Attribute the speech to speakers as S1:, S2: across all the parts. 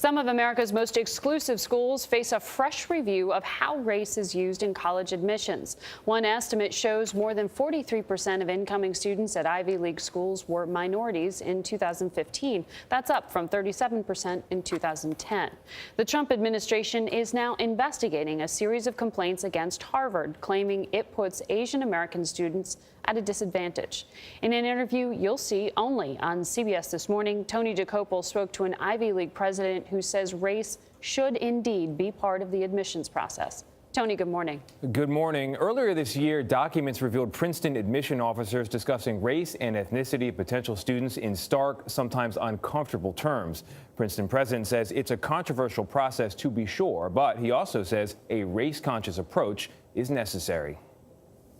S1: Some of America's most exclusive schools face a fresh review of how race is used in college admissions. One estimate shows more than 43% of incoming students at Ivy League schools were minorities in 2015. That's up from 37% in 2010. The Trump administration is now investigating a series of complaints against Harvard, claiming it puts Asian American students at a disadvantage. In an interview you'll see only on CBS This Morning, Tony Dokoupil spoke to an Ivy League president who says race should indeed be part of the admissions process. Tony, good morning.
S2: Good morning. Earlier this year, documents revealed Princeton admission officers discussing race and ethnicity of potential students in stark, sometimes uncomfortable terms. Princeton president says it's a controversial process to be sure, but he also says a race-conscious approach is necessary.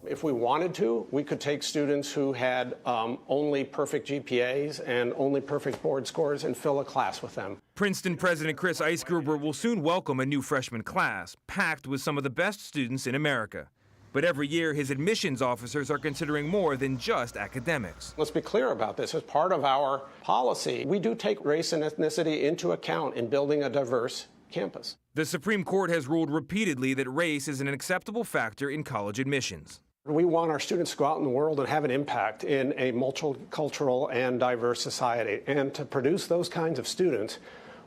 S3: If we wanted to, we could take students who had only perfect GPAs and only perfect board scores and fill a class with them.
S4: Princeton President Chris Eisgruber will soon welcome a new freshman class, packed with some of the best students in America. But every year, his admissions officers are considering more than just academics.
S3: Let's be clear about this. As part of our policy, we do take race and ethnicity into account in building a diverse campus.
S4: The Supreme Court has ruled repeatedly that race is an acceptable factor in college admissions.
S3: We want our students to go out in the world and have an impact in a multicultural and diverse society. And to produce those kinds of students,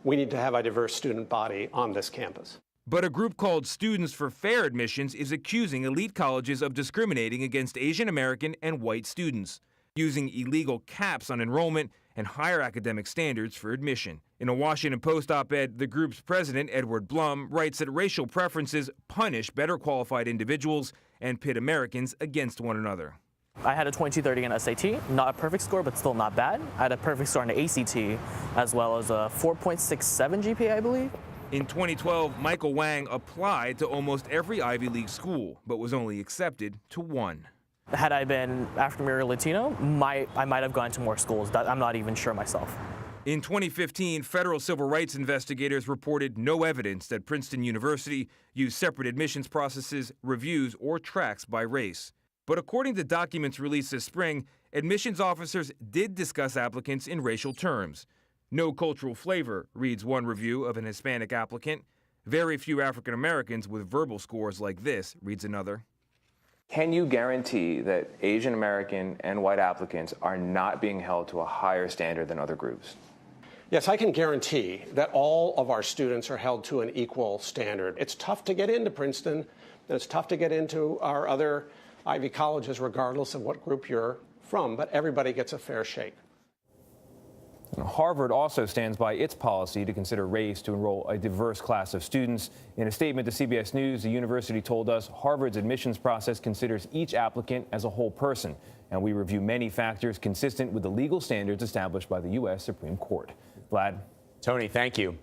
S3: we need to have a diverse student body on this campus.
S4: But a group called Students for Fair Admissions is accusing elite colleges of discriminating against Asian American and white students, using illegal caps on enrollment and higher academic standards for admission. In a Washington Post op-ed, the group's president, Edward Blum, writes that racial preferences punish better qualified individuals and pit Americans against one another.
S5: I had a 2230 in SAT, not a perfect score, but still not bad. I had a perfect score on the ACT, as well as a 4.67 GPA, I believe.
S4: In 2012, Michael Wang applied to almost every Ivy League school, but was only accepted to one.
S5: Had I been African American Latino, I might have gone to more schools. I'm not even sure myself.
S4: In 2015, federal civil rights investigators reported no evidence that Princeton University used separate admissions processes, reviews, or tracks by race. But according to documents released this spring, admissions officers did discuss applicants in racial terms. No cultural flavor, reads one review of an Hispanic applicant. Very few African Americans with verbal scores like this, reads another.
S6: Can you guarantee that Asian American and white applicants are not being held to a higher standard than other groups?
S3: Yes, I can guarantee that all of our students are held to an equal standard. It's tough to get into Princeton, and it's tough to get into our other Ivy colleges, regardless of what group you're from, but everybody gets a fair shake.
S2: Harvard also stands by its policy to consider race to enroll a diverse class of students. In a statement to CBS News, the university told us Harvard's admissions process considers each applicant as a whole person, and we review many factors consistent with the legal standards established by the U.S. Supreme Court. Vlad?
S7: Tony, thank you.